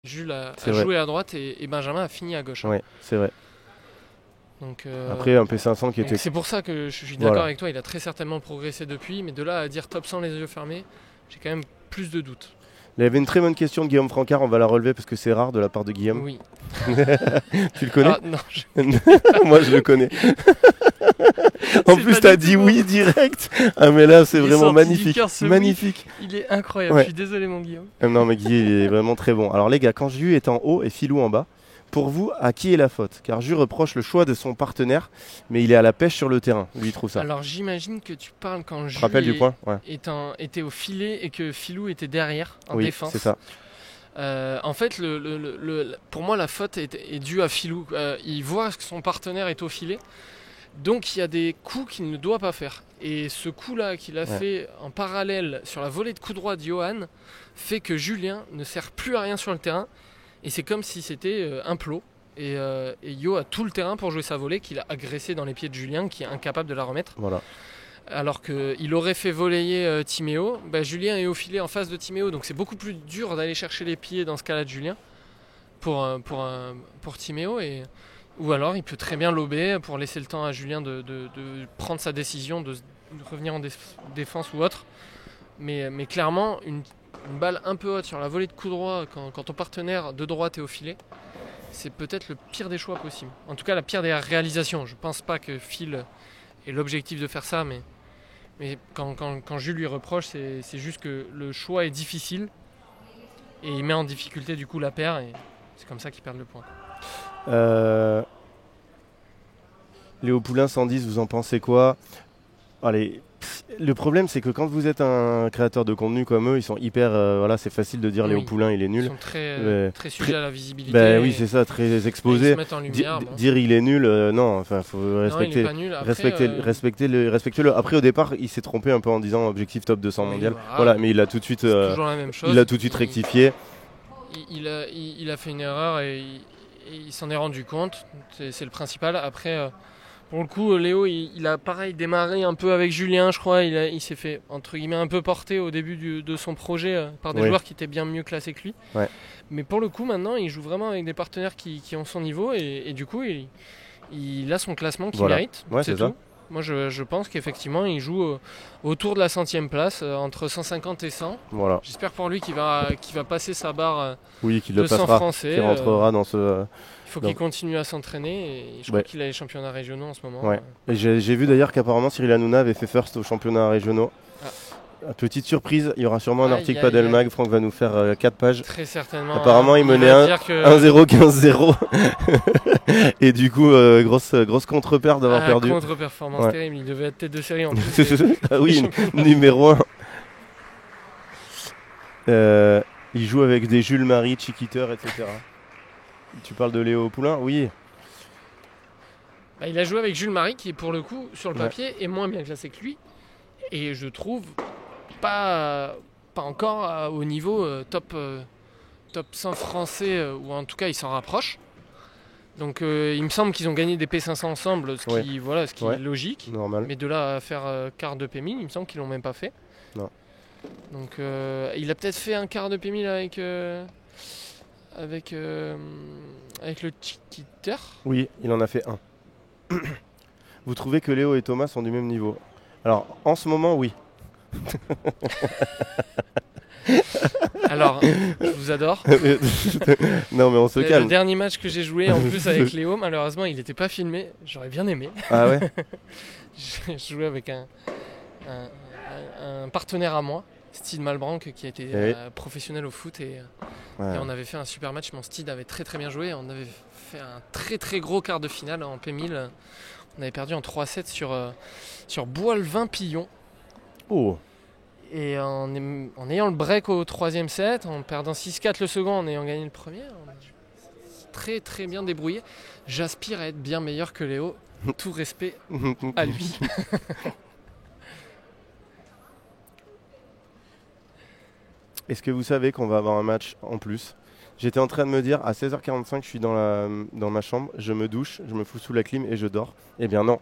Jules a joué à droite et Benjamin a fini à gauche. Ouais, c'est vrai. Donc, après, un P500 qui était... C'est pour ça que je suis d'accord avec toi, il a très certainement progressé depuis, mais de là à dire top 100 les yeux fermés, j'ai quand même plus de doutes. Il y avait une très bonne question de Guillaume Francard, on va la relever parce que c'est rare de la part de Guillaume. Oui. Tu le connais? Non, moi je le connais. En plus t'as dit oui direct. Ah mais là c'est vraiment magnifique. Magnifique. Oui, il est incroyable, je suis désolé mon Guillaume. Non mais Guy il est vraiment très bon. Alors les gars, quand Jus est en haut et Philou en bas, pour vous, à qui est la faute? Car Jus reproche le choix de son partenaire, mais il est à la pêche sur le terrain. Lui, il trouve ça. Alors j'imagine que tu parles quand Jus était au filet et que Philou était derrière en défense. Oui, c'est ça. En fait, pour moi, la faute est due à Philou. Il voit que son partenaire est au filet, donc il y a des coups qu'il ne doit pas faire. Et ce coup-là qu'il a fait en parallèle sur la volée de coup droit de Johan fait que Julien ne sert plus à rien sur le terrain. Et c'est comme si c'était un plot. Et Yo a tout le terrain pour jouer sa volée qu'il a agressé dans les pieds de Julien qui est incapable de la remettre. Voilà. Alors qu'il aurait fait voler Timéo, Julien est au filet en face de Timéo, donc c'est beaucoup plus dur d'aller chercher les pieds dans ce cas-là de Julien pour Timéo. Ou alors il peut très bien lober pour laisser le temps à Julien de prendre sa décision, de revenir en défense ou autre. Mais clairement, une balle un peu haute sur la volée de coup droit quand ton partenaire de droite est au filet, c'est peut-être le pire des choix possibles. En tout cas, la pire des réalisations. Je pense pas que Phil ait l'objectif de faire ça, mais quand Jules lui reproche, c'est juste que le choix est difficile et il met en difficulté du coup la paire et c'est comme ça qu'ils perdent le point. Léo Poulain 110, vous en pensez quoi? Allez, le problème c'est que quand vous êtes un créateur de contenu comme eux, ils sont hyper, c'est facile de dire Léo Poulain il est nul. Ils sont très sujets à la visibilité. Oui c'est ça, très exposés. Ils se mettent en lumière, dire il est nul, non, enfin faut respecter. Non, il est pas nul. Après, respectez-le. Après au départ il s'est trompé un peu en disant objectif top 200 mondial. Mais il a tout de suite, toujours la même chose. Il a tout de suite rectifié. Il a fait une erreur et il s'en est rendu compte. C'est le principal. Après. Pour le coup, Léo, il a pareil démarré un peu avec Julien, je crois. Il s'est fait, entre guillemets, un peu porter au début de son projet par des joueurs qui étaient bien mieux classés que lui. Ouais. Mais pour le coup, maintenant, il joue vraiment avec des partenaires qui ont son niveau. Et du coup, il a son classement qu'il mérite. Ouais, c'est tout. Ça. Moi, je pense qu'effectivement, il joue autour de la 100e place, entre 150 et 100. Voilà. J'espère pour lui qu'il va passer sa barre qu'il de le 100 passera, français. qu'il rentrera dans ce... Il faut qu'il continue à s'entraîner et je crois qu'il a les championnats régionaux en ce moment. Ouais. Et j'ai vu d'ailleurs qu'apparemment Cyril Hanouna avait fait first aux championnats régionaux. Petite surprise, il y aura sûrement un article Padel Mag. Franck va nous faire 4 pages. Très certainement. Apparemment il menait 1-0, 15-0. Et du coup, grosse contre-perte d'avoir perdu. Contre-performance terrible, il devait être tête de série en plus. Oui, numéro 1. Il joue avec des Jules Marie, Chiquiter, etc. Tu parles de Léo Poulain? Oui. Il a joué avec Jules Marie qui, pour le coup, sur le papier, est moins bien classé que lui. Et je trouve pas encore au niveau top 100 français, ou en tout cas, il s'en rapproche. Donc il me semble qu'ils ont gagné des P500 ensemble, ce qui est logique. Normal. Mais de là à faire quart de P1000, il me semble qu'ils l'ont même pas fait. Non. Donc il a peut-être fait un quart de P1000 avec le Chiquiter. Oui, il en a fait un. Vous trouvez que Léo et Thomas sont du même niveau? Alors, en ce moment, oui. Alors, je vous adore. Non, mais on se calme. Le dernier match que j'ai joué, en plus avec Léo, malheureusement, il n'était pas filmé. J'aurais bien aimé. Ah ouais. J'ai joué avec un partenaire à moi, Steve Malbranck, qui était professionnel au foot et on avait fait un super match. Mon Steve avait très très bien joué. On avait fait un très très gros quart de finale en P1000. On avait perdu en 3-7 sur Bois-le-Vin-Pillon. Oh. Et en ayant le break au 3e set, en perdant 6-4 le second, en ayant gagné le premier, on a très très bien débrouillé. J'aspire à être bien meilleur que Léo. Tout respect à lui. Est-ce que vous savez qu'on va avoir un match en plus? J'étais en train de me dire, à 16h45, je suis dans ma chambre, je me douche, je me fous sous la clim et je dors. Eh bien non,